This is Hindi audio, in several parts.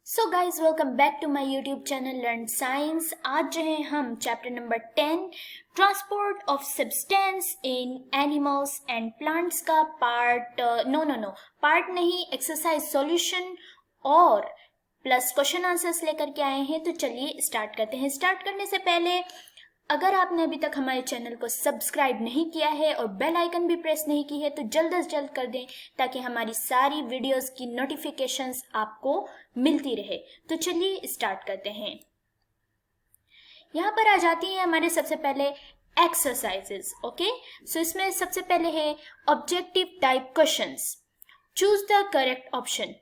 So guys welcome back to my YouTube channel learn science. आज जो है हम chapter number 10 transport of substance in animals and plants का पार्ट पार्ट नहीं, एक्सरसाइज सॉल्यूशन और प्लस क्वेश्चन आंसर्स लेकर के आए हैं। तो चलिए स्टार्ट करते हैं। स्टार्ट करने से पहले अगर आपने अभी तक हमारे चैनल को सब्सक्राइब नहीं किया है और बेल आइकन भी प्रेस नहीं की है तो जल्द से जल्द कर दें ताकि हमारी सारी वीडियोस की नोटिफिकेशंस आपको मिलती रहे। तो चलिए स्टार्ट करते हैं। यहाँ पर आ जाती है हमारे सबसे पहले एक्सरसाइजेस। ओके, सो इसमें सबसे पहले है objective type questions. Choose the correct option.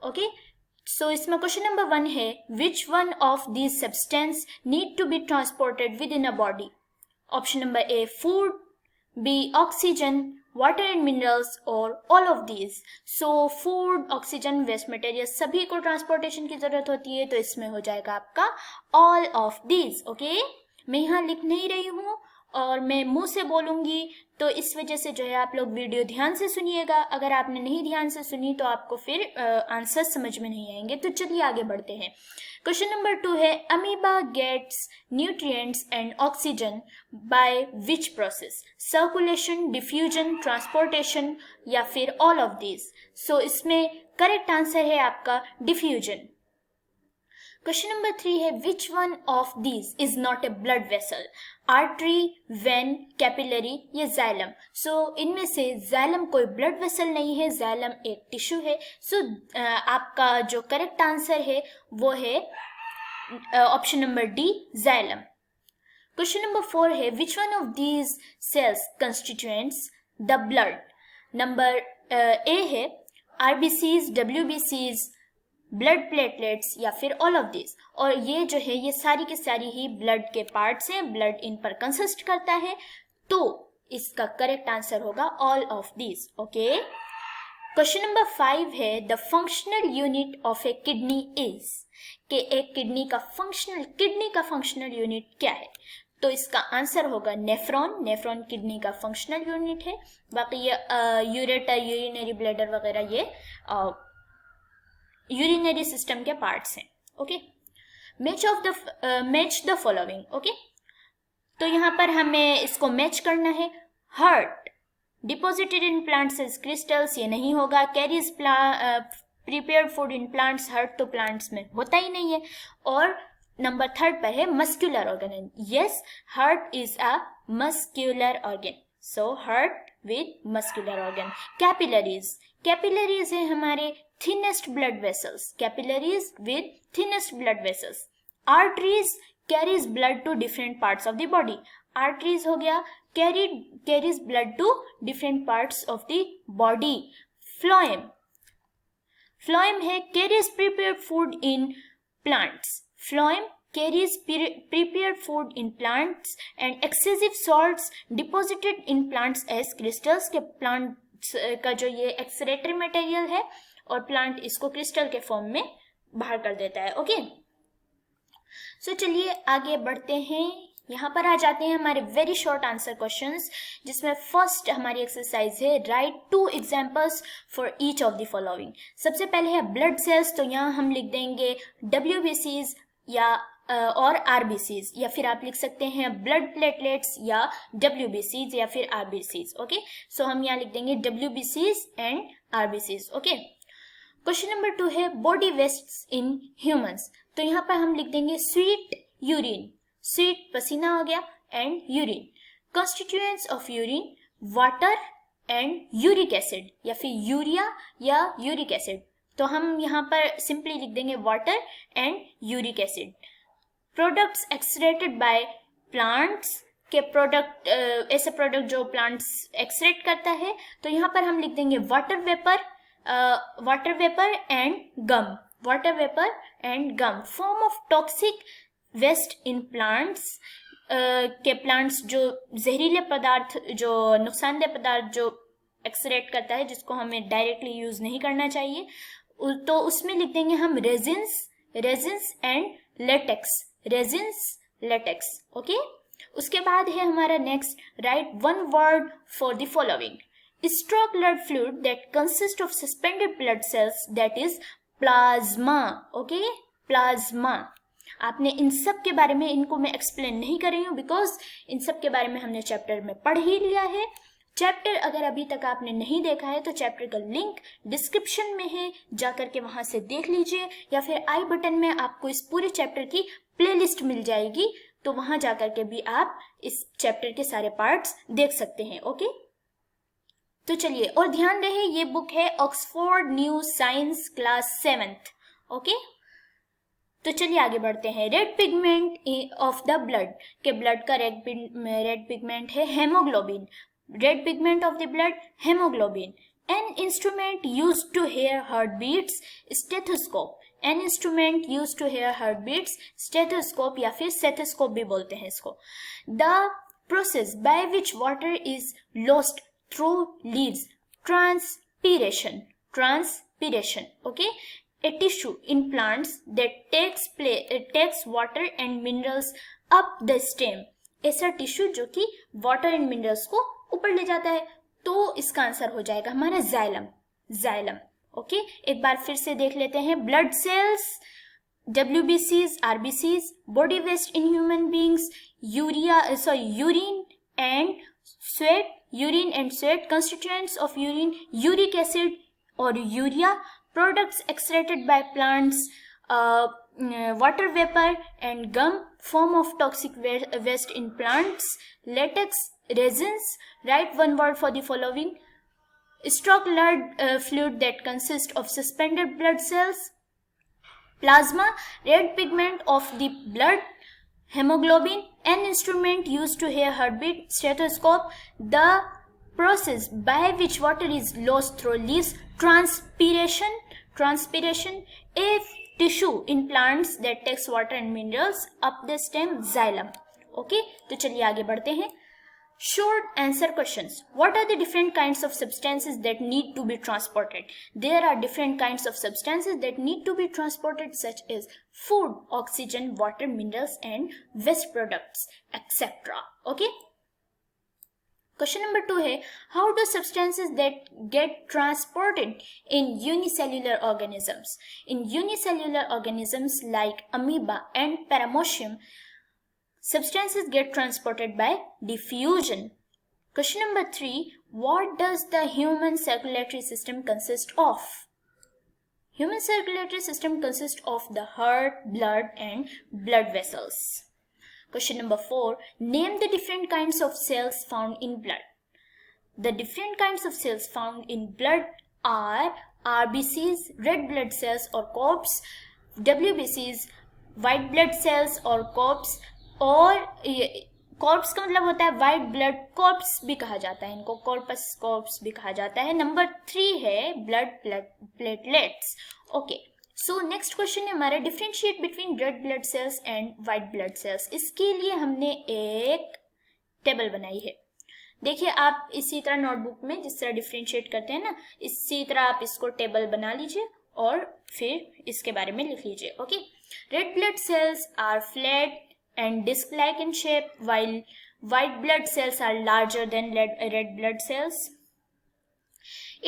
Okay, so इसमें क्वेश्चन नंबर 1 है, which one of these substance need to be transported with in a body? Option number A food, B oxygen, water and minerals और all of these. So food, oxygen, waste material सभी को ट्रांसपोर्टेशन की जरूरत होती है, तो इसमें हो जाएगा आपका ऑल ऑफ दीज। ओके, मैं यहाँ लिख नहीं रही हूँ और मैं मुंह से बोलूंगी, तो इस वजह से जो है आप लोग वीडियो ध्यान से सुनिएगा। अगर आपने नहीं ध्यान से सुनी तो आपको फिर आंसर समझ में नहीं आएंगे। तो चलिए आगे बढ़ते हैं। क्वेश्चन नंबर 2 है, amoeba gets nutrients and oxygen by which process? Circulation, diffusion, transportation या फिर ऑल ऑफ दीज? सो इसमें करेक्ट आंसर है आपका डिफ्यूजन। क्वेश्चन नंबर 3 है, which one of these is not a blood vessel? Artery, when, capillary या जाइलम? सो इनमें से जाइलम कोई ब्लड वेसल नहीं है, जाइलम एक टिश्यू है। सो आपका जो करेक्ट आंसर है वो है option number D, xylem. Question number 4 है, which one of these cells constituents the blood? Number A है आरबीसीज, डब्ल्यूबीसीज, ब्लड प्लेटलेट्स या फिर ऑल ऑफ दिस। और ये जो है ये सारी की सारी ही ब्लड के पार्ट्स हैं, ब्लड इन पर कंसिस्ट करता है, तो इसका करेक्ट आंसर होगा all of this. Okay, question number 5 है, the functional unit of A kidney is? कि एक किडनी का फंक्शनल यूनिट क्या है? तो इसका आंसर होगा नेफ्रॉन। नेफ्रॉन किडनी का फंक्शनल यूनिट है। बाकी ये यूरेटर, यूरिनरी ब्लैडर वगैरह ये यूरिनरी सिस्टम के पार्ट्स हैं। Okay, match the following. Okay, तो यहाँ पर हमें इसको मैच करना है। Heart deposited in plants as crystals, ये नहीं होगा। Carries prepared food in plants, heart तो प्लांट्स में होता ही नहीं है। और नंबर 3 पर है muscular organ. Yes, heart is a muscular organ, so heart with muscular organ. Capillaries है हमारे thinnest blood vessels, capillaries with thinnest blood vessels. Arteries carries blood to different parts of the body. Arteries हो गया, carries blood to different parts of the body. Phloem है carries prepared food in plants. Phloem carries prepared food in plants and excessive salts deposited in plants as crystals। के plants का जो ये एक्सक्रीटरी मटेरियल है और प्लांट इसको क्रिस्टल के फॉर्म में बाहर कर देता है। ओके, सो चलिए आगे बढ़ते हैं। यहाँ पर आ जाते हैं हमारे वेरी शॉर्ट आंसर क्वेश्चंस, जिसमें फर्स्ट हमारी एक्सरसाइज है, right 2 examples for each of the following. सबसे पहले है ब्लड सेल्स, तो यहाँ हम लिख देंगे डब्ल्यूबीसीज या और आरबीसीज, या फिर आप लिख सकते हैं ब्लड प्लेटलेट्स या डब्ल्यूबीसीज या फिर आरबीसीज। ओके, सो हम यहाँ लिख देंगे डब्ल्यूबीसीज and RBCs. Okay, question number 2 है, बॉडी वेस्ट्स इन ह्यूमंस, तो यहाँ पर हम लिख देंगे स्वीट यूरिन, स्वीट पसीना हो गया, and urine. Constituents of urine, water and uric acid या फिर यूरिया या यूरिक एसिड, तो हम यहाँ पर सिंपली लिख देंगे water and uric acid. Products excreted by plants के प्रोडक्ट, ऐसे प्रोडक्ट जो प्लांट्स एक्सक्रेट करता है, तो यहाँ पर हम लिख देंगे water vapour and gum. Form of toxic waste in plants, के प्लांट्स जो जहरीले पदार्थ, जो नुकसानदेह पदार्थ जो एक्सक्रेट करता है, जिसको हमें डायरेक्टली यूज नहीं करना चाहिए, तो उसमें लिख देंगे हम रेजिन्स एंड लेटेक्स। ओके, उसके बाद है हमारा next, right 1 word for the following. Stroke blood fluid that consists of suspended blood cells, that is plasma, okay, plasma. आपने इन सब के बारे में, इनको मैं एक्सप्लेन नहीं कर रही हूँ बिकॉज इन सब के बारे में हमने चैप्टर में पढ़ ही लिया है। चैप्टर अगर अभी तक आपने नहीं देखा है तो चैप्टर का लिंक डिस्क्रिप्शन में है, जाकर के वहां से देख लीजिए, या फिर आई बटन में आपको इस पूरे चैप्टर की प्लेलिस्ट मिल जाएगी, तो वहां जाकर के भी आप इस चैप्टर के सारे पार्ट्स देख सकते हैं। ओके, तो चलिए, और ध्यान रहे ये बुक है Oxford new science class 7th। Okay, तो चलिए आगे बढ़ते हैं। Red pigment of the blood, के ब्लड का रेड पिगमेंट है haemoglobin. Red pigment of the blood haemoglobin. An instrument use to hear heart beats stethoscope. An instrument use to hear heart beats stethoscope, या फिर स्टेथोस्कोप भी बोलते हैं इसको। The process by which water is lost through leaves transpiration, transpiration, okay, a tissue in plants that takes water and minerals up the stem। ऐसा टिश्यू जो कि वाटर एंड मिनरल्स को ऊपर ले जाता है, तो इसका आंसर हो जाएगा हमारा जाइलम, जाइलम। ओके, एक बार फिर से देख लेते हैं। Blood cells, WBCs, RBCs, body waste in human beings, urine and sweat, urine and sweat, constituents of urine, uric acid or urea, products extracted by plants, water vapor and gum, form of toxic waste in plants, latex, resins. Write one word for the following. Stroke blood fluid that consists of suspended blood cells. Plasma, red pigment of the blood. Hemoglobin, an instrument used to hear heartbeat. Stethoscope, the process by which water is lost through leaves. Transpiration, transpiration, a tissue in plants that takes water and minerals up the stem. Xylem. Okay, तो चलिए आगे बढ़ते हैं। Short answer questions. What are the different kinds of substances that need to be transported? There are different kinds of substances that need to be transported, such as food, oxygen, water, minerals, and waste products, etc. Okay? Question number 2 है, how do substances that get transported in unicellular organisms? In unicellular organisms like amoeba and paramecium, substances get transported by diffusion. Question number 3, what does the human circulatory system consist of? Human circulatory system consists of the heart, blood, and blood vessels. Question number 4, name the different kinds of cells found in blood. The different kinds of cells found in blood are RBCs, red blood cells or corpus, WBCs, white blood cells or corpus, और कॉर्प्स का मतलब होता है वाइट ब्लड, कॉर्प्स भी कहा जाता है इनको, कॉर्पस कॉर्प्स भी कहा जाता है। नंबर 3 है blood platelets. Okay, so next question है हमारा, differentiate between red blood sales and white blood cells. इसके लिए हमने एक टेबल बनाई है। देखिए, आप इसी तरह नोटबुक में जिस तरह डिफरेंशिएट करते हैं ना, इसी तरह आप इसको टेबल बना लीजिए और फिर इसके बारे में लिख लीजिए। Okay, red blood cells are flat and disc-like in shape, while white blood cells are larger than red blood cells.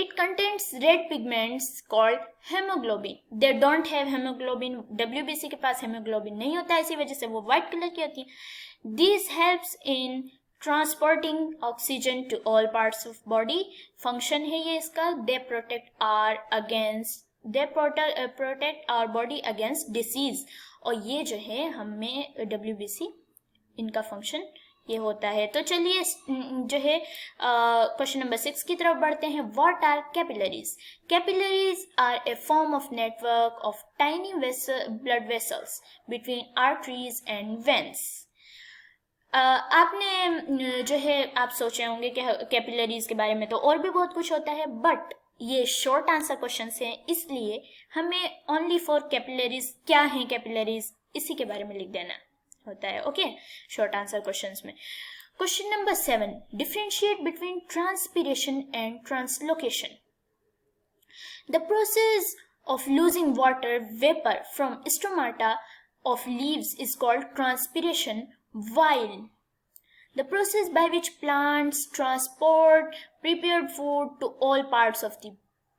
It contains red pigments called hemoglobin. They don't have hemoglobin. WBC के पास hemoglobin नहीं होता है, इसी वजह से वो white color की होती है। This helps in transporting oxygen to all parts of body. Function है ये इसका, they protect our body against disease. और ये जो है हमें WBC, इनका फंक्शन ये होता है। तो चलिए जो है क्वेश्चन नंबर 6 की तरफ बढ़ते हैं। What are capillaries? Capillaries are a form of network of tiny blood vessels between arteries and veins. आपने जो है आप सोचे होंगे कि कैपिलरीज के बारे में तो और भी बहुत कुछ होता है, बट ये शॉर्ट आंसर क्वेश्चन हैं, इसलिए हमें ओनली फॉर कैपिलरीज, क्या है कैपिलरीज, इसी के बारे में लिख देना होता है। ओके, शॉर्ट आंसर क्वेश्चंस में। Question number 7, differentiate between transpiration and translocation. The process of losing water vapour from stomata of leaves is called transpiration, while the process by which plants transport prepared food to all parts of the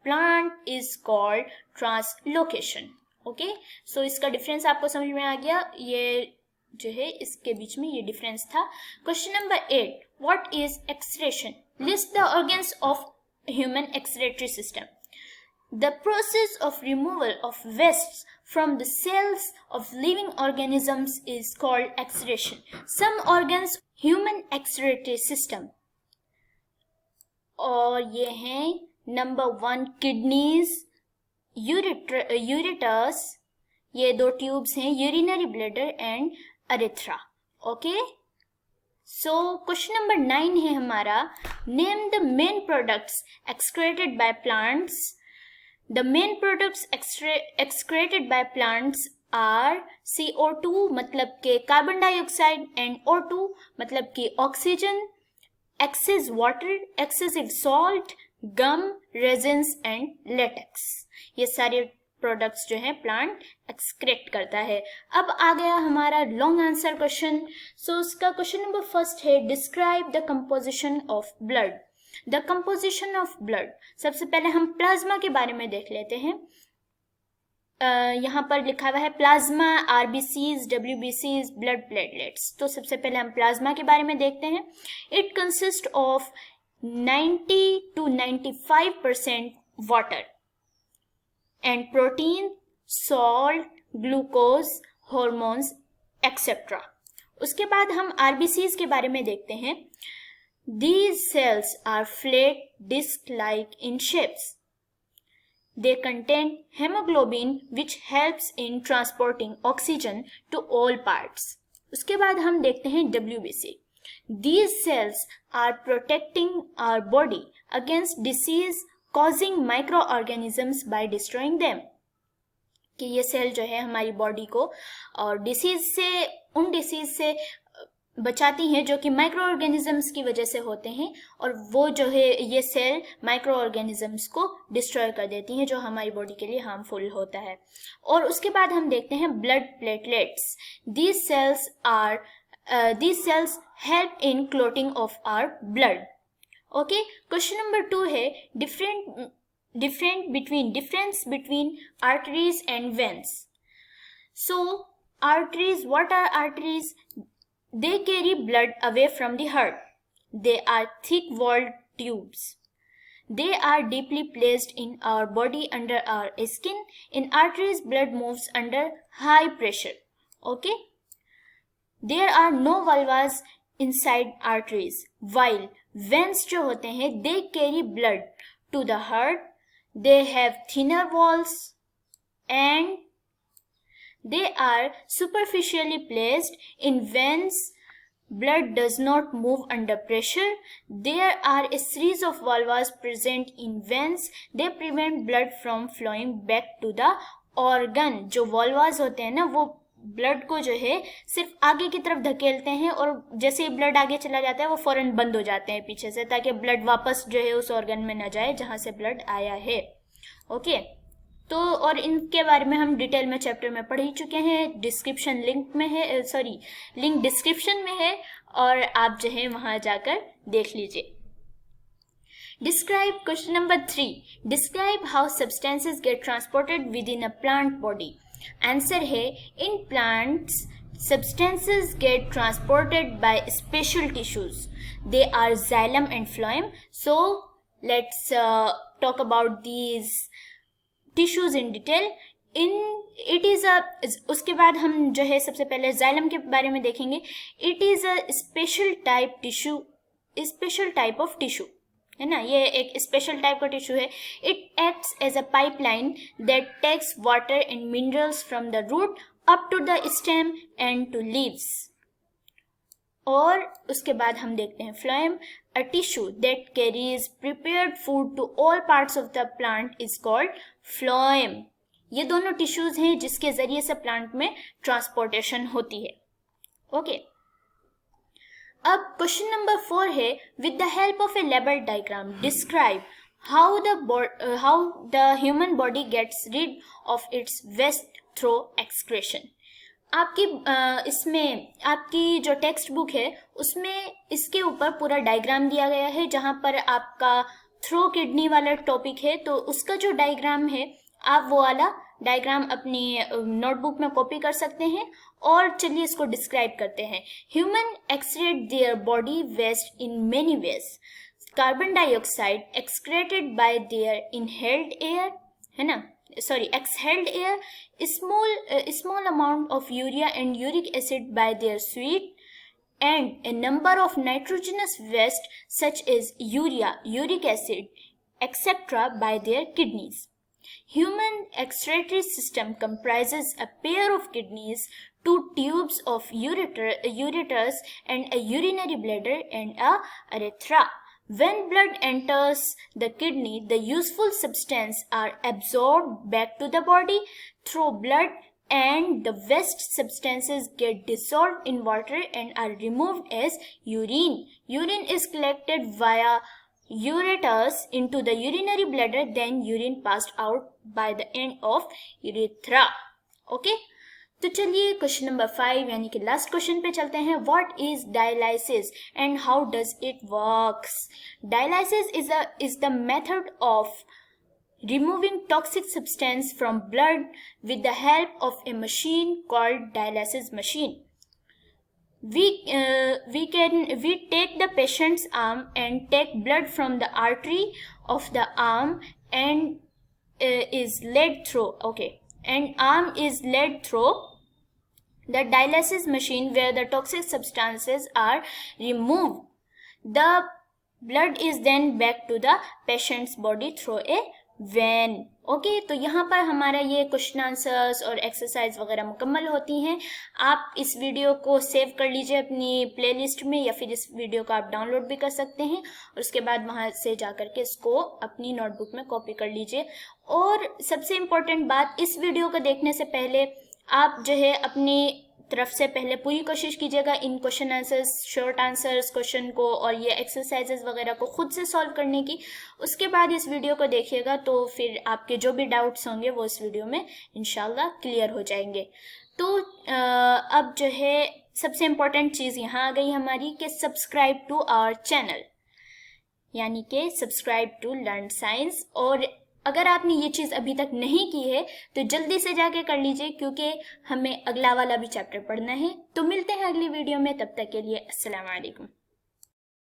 plant is called translocation. Okay, so इसका डिफरेंस आपको समझ में आ गया, ये जो है इसके बीच में ये डिफरेंस था. Question number 8, what is excretion? List the organs of human excretory system. The process of removal of wastes from the cells of living organisms is called excretion. Some organs human excretory system, और ये हैं नंबर 1 किडनीज, यूरेटर्स, ये 2 ट्यूब्स हैं, urinary bladder and urethra. Okay, so question number 9 है हमारा, name the main products excreted by plants. The main products excreted by plants are CO2 मतलब के कार्बन डाइऑक्साइड एंड O2 मतलब कि oxygen, excess water, excessive salt, gum, resins and latex. ये सारे प्रोडक्ट्स जो है प्लांट एक्सक्रेट करता है. अब आ गया हमारा लॉन्ग आंसर क्वेश्चन. सो उसका क्वेश्चन नंबर 1 है, describe the composition of blood. The composition of blood. सबसे पहले हम प्लाज्मा के बारे में देख लेते हैं. यहाँ पर लिखा हुआ है प्लाज्मा, आरबीसीज, डब्ल्यूबीसीज, ब्लड प्लेटलेट्स. तो सबसे पहले हम प्लाज्मा के बारे में देखते हैं. It consist of 90 to 95% water and protein, salt, glucose, hormones etcetera. उसके बाद हम आरबीसीज के बारे में देखते हैं. These cells are flat disc-like in shapes. They contain hemoglobin which helps in transporting oxygen to all parts. उसके बाद हम देखते हैं WBC. These cells are protecting our body against disease causing microorganisms by destroying them. कि ये सेल जो है हमारी बॉडी को और उन डिसीज से बचाती हैं जो कि माइक्रो ऑर्गेनिजम्स की वजह से होते हैं, और वो जो है ये सेल माइक्रो ऑर्गेनिजम्स को डिस्ट्रॉय कर देती हैं जो हमारी बॉडी के लिए हार्मफुल होता है. और उसके बाद हम देखते हैं blood platelets. These cells help in clotting of our blood. Okay, question number 2 है, difference between arteries and veins. So arteries, what are arteries? They carry blood away from the heart. They are thick-walled tubes. They are deeply placed in our body under our skin. In arteries, blood moves under high pressure. Okay? There are no valves inside arteries. While veins जो होते हैं, they carry blood to the heart. They have thinner walls and they are superficially placed. In veins, blood does not move under pressure. There are a series of valves present in veins. They prevent blood from flowing back to the organ. जो valves होते हैं ना, वो ब्लड को जो है सिर्फ आगे की तरफ धकेलते हैं, और जैसे ही ब्लड आगे चला जाता है वो फौरन बंद हो जाते हैं पीछे से, ताकि ब्लड वापस जो है उस ऑर्गन में न जाए जहाँ से ब्लड आया है. ओके, तो और इनके बारे में हम डिटेल में चैप्टर में पढ़ ही चुके हैं. डिस्क्रिप्शन लिंक में है, लिंक डिस्क्रिप्शन में है, और आप जो है वहां जाकर देख लीजिए. Describe question number 3, describe how substances get transported with in a plant body. Answer है, in plants substances get transported by special tissues. They are xylem and phloem. So let's talk about these tissues in detail. उसके बाद हम जो है सबसे पहले जाइलम के बारे में देखेंगे. It is a special type of tissue है ना, ये एक स्पेशल टाइप का टिश्यू है. It acts as a pipeline that takes water and minerals from the root up to the stem and to leaves. और उसके बाद हम देखते हैं phloem, a tissue that carries prepared food to all parts of the plant is called phloem. ये दोनों टिश्यूज हैं जिसके जरिए से प्लांट में ट्रांसपोर्टेशन होती है. ओके, अब क्वेश्चन नंबर 4 है, with the help of a label diagram describe how the human body gets rid of its waste through excretion. आपकी जो टेक्स्ट बुक है उसमें इसके ऊपर पूरा डायग्राम दिया गया है, जहां पर आपका थ्रो किडनी वाला टॉपिक है, तो उसका जो डायग्राम है आप वो वाला डायग्राम अपनी नोटबुक में कॉपी कर सकते हैं। और चलिए इसको डिस्क्राइब करते हैं। Human excrete their body waste in many ways. Carbon dioxide excreted by their inhaled air, है ना, sorry, exhaled air, small amount of urea and uric acid by their sweat, and a number of nitrogenous waste such as urea, uric acid, etc. by their kidneys. Human excretory system comprises a pair of kidneys, two tubes of ureters, and a urinary bladder and a urethra. When blood enters the kidney, the useful substances are absorbed back to the body through blood, and the waste substances get dissolved in water and are removed as urine. Urine is collected via ureters into the urinary bladder, then urine passed out by the end of urethra. Okay? तो चलिए क्वेश्चन नंबर 5 यानी कि लास्ट क्वेश्चन पे चलते हैं। What is dialysis and how does it works? Dialysis is the method of removing toxic substance from blood with the help of a machine called dialysis machine. We take the patient's arm and take blood from the artery of the arm and is led through, and arm is led through the dialysis machine where the toxic substances are removed. The blood is then back to the patient's body through a vein. Okay, तो यहाँ पर हमारा ये क्वेश्चन आंसर्स और एक्सरसाइज वगैरह मुकम्मल होती हैं। आप इस वीडियो को सेव कर लीजिए अपनी प्लेलिस्ट में, या फिर इस वीडियो को आप डाउनलोड भी कर सकते हैं और उसके बाद वहाँ से जा कर के इसको अपनी नोटबुक में कॉपी कर लीजिए। और सबसे इम्पोर्टेंट बात, इस वीडियो को देखने से पहले आप जो है अपनी तरफ से पहले पूरी कोशिश कीजिएगा इन question answers, short answers question को और ये एक्सरसाइजेस वगैरह को खुद से सॉल्व करने की। उसके बाद इस वीडियो को देखिएगा तो फिर आपके जो भी डाउट्स होंगे वो इस वीडियो में इंशाल्लाह क्लियर हो जाएंगे। तो अब जो है सबसे इम्पोर्टेंट चीज़ यहाँ आ गई हमारी कि सब्सक्राइब टू आवर चैनल, यानी कि सब्सक्राइब टू लर्न साइंस। और अगर आपने ये चीज़ अभी तक नहीं की है तो जल्दी से जाके कर लीजिए, क्योंकि हमें अगला वाला भी चैप्टर पढ़ना है। तो मिलते हैं अगली वीडियो में, तब तक के लिए अस्सलाम वालेकुम।